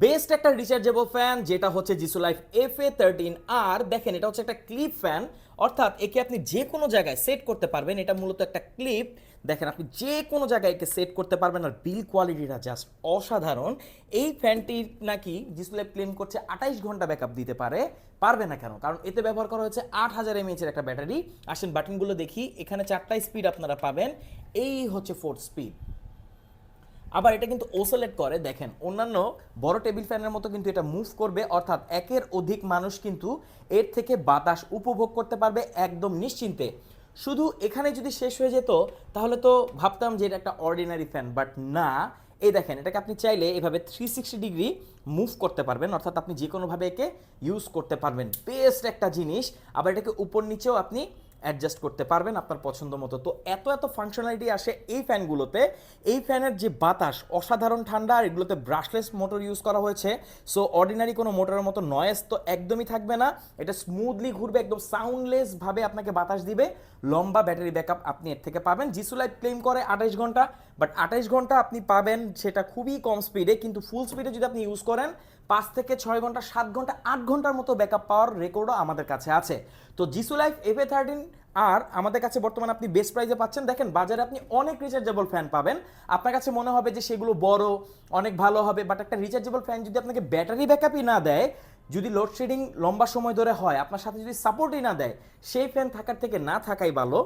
Best একটা rechargeable fan যেটা হচ্ছে জিসু লাইফ FA13R। দেখেন এটা হচ্ছে একটা ক্লিপ ফ্যান, অর্থাৎ একে আপনি যে কোনো জায়গায় সেট করতে পারবেন। এটা মূলত একটা ক্লিপ, দেখেন আপনি যে কোনো জায়গায় একে সেট করতে পারবেন। আর বিল কোয়ালিটিটা জাস্ট অসাধারণ। এই ফ্যানটির নাকি জিসু লাইফ ক্লেম করছে 28 ঘন্টা ব্যাকআপ দিতে পারবে না কেন? কারণ এতে ব্যবহার করা হয়েছে 8000 mAh এর একটা ব্যাটারি। আসেন বাটনগুলো দেখি, এখানে 4টা স্পিড আপনারা পাবেন, এই হচ্ছে 4th স্পিড। আবার এটা কিন্তু ওসেলেট করে, দেখেন অন্যান্য বড় টেবিল ফ্যানের মতো কিন্তু এটা মুভ করবে, অর্থাৎ একের অধিক মানুষ কিন্তু এর থেকে বাতাস উপভোগ করতে পারবে একদম নিশ্চিন্তে। শুধু এখানে যদি শেষ হয়ে যেত তাহলে তো ভাবতাম যে এটা একটা অর্ডিনারি ফ্যান, বাট না। এই দেখেন এটাকে আপনি চাইলে এভাবে 360 ডিগ্রি মুভ করতে পারবেন, অর্থাৎ আপনি যে কোনোভাবে একে ইউজ করতে পারবেন। বেস্ট একটা জিনিস। আবার এটাকে উপর নিচেও আপনি অ্যাডজাস্ট করতে পারবেন আপনার পছন্দ মতো। তো এত এত ফাংশনালিটি আসে এই ফ্যানগুলোতে। এই ফ্যানের যে বাতাস অসাধারণ ঠান্ডা, আর এগুলোতে ব্রাশলেস মোটর ইউজ করা হয়েছে। সো অর্ডিনারি কোনো মোটরের মতো নয়েজ তো একদমই থাকবে না। এটা স্মুথলি ঘুরবে, একদম সাউন্ডলেস ভাবে আপনাকে বাতাস দিবে। লম্বা ব্যাটারি ব্যাকআপ আপনি এর থেকে পাবেন। জিসু লাইফ ক্লেম করে 28 ঘন্টা, বাট 28 ঘন্টা আপনি পাবেন সেটা খুবই কম স্পিডে, কিন্তু ফুল স্পিডে যদি আপনি ইউজ করেন 5 থেকে 6 ঘন্টা, 7 ঘন্টা, 8 ঘন্টার মতো ব্যাকআপ পাওয়ার রেকর্ডও আমাদের কাছে আছে। তো জিসু লাইফ FA13 আর আমাদের কাছে বর্তমানে আপনি বেস্ট প্রাইসে পাচ্ছেন। দেখেন বাজারে আপনি অনেক রিচার্জেবল ফ্যান পাবেন, আপনার কাছে মনে হবে যে সেগুলো বড় অনেক ভালো হবে, বাট একটা রিচার্জেবল ফ্যান যদি আপনাকে ব্যাটারি ব্যাকআপই না দেয়, যদি লোডশেডিং লম্বা সময় ধরে হয়, আপনার সাথে যদি সাপোর্টই না দেয়, সেই ফ্যান থাকার থেকে না থাকাই ভালো।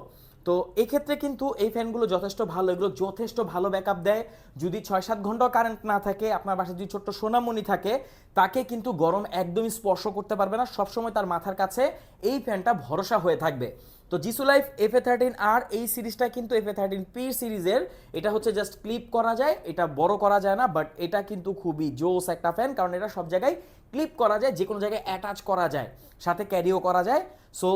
তো এক্ষেত্রে কিন্তু এই ফ্যানগুলো যথেষ্ট ভালো, এগুলো যথেষ্ট ভালো ব্যাকআপ দেয়। যদি 6-7 ঘন্টাও কারেন্ট না থাকে, আপনার বাসায় যদি ছোট্ট সোনামণি থাকে, তাকে কিন্তু গরম একদমই স্পর্শ করতে পারবে না। সবসময় তার মাথার কাছে এই ফ্যানটা ভরসা হয়ে থাকবে। তো জিসু লাইফ FA13R এই সিরিজটা কিন্তু FA13P সিরিজের। এটা হচ্ছে জাস্ট ক্লিপ করা যায়, এটা বড় করা যায় না, বাট এটা কিন্তু খুবই জোস একটা ফ্যান, কারণ এটা সব জায়গায় ক্লিপ করা যায়, যে কোনো জায়গায় অ্যাটাচ করা যায়, সাথে ক্যারিও করা যায়। সো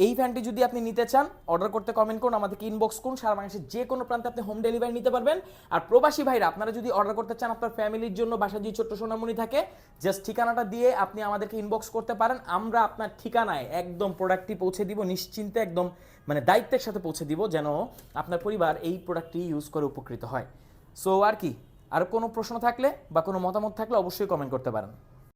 এই ফ্যানটি যদি আপনি নিতে চান, অর্ডার করতে কমেন্ট করুন, আমাদেরকে ইনবক্স করুন। সারা বাংলাদেশের যে কোনো প্রান্তে আপনি হোম ডেলিভারি নিতে পারবেন। আর প্রবাসী ভাইরা আপনারা যদি অর্ডার করতে চান আপনার ফ্যামিলির জন্য, বাসায় যদি ছোট্ট সোনামণি থাকে, জাস্ট ঠিকানাটা দিয়ে আপনি আমাদেরকে ইনবক্স করতে পারেন। আমরা আপনার ঠিকানায় একদম প্রোডাক্টটি পৌঁছে দিব নিশ্চিন্তে, একদম মানে দায়িত্বের সাথে পৌঁছে দিব, যেন আপনার পরিবার এই প্রোডাক্টটি ইউজ করে উপকৃত হয়। সো আর কি, আর কোনো প্রশ্ন থাকলে বা কোনো মতামত থাকলে অবশ্যই কমেন্ট করতে পারেন।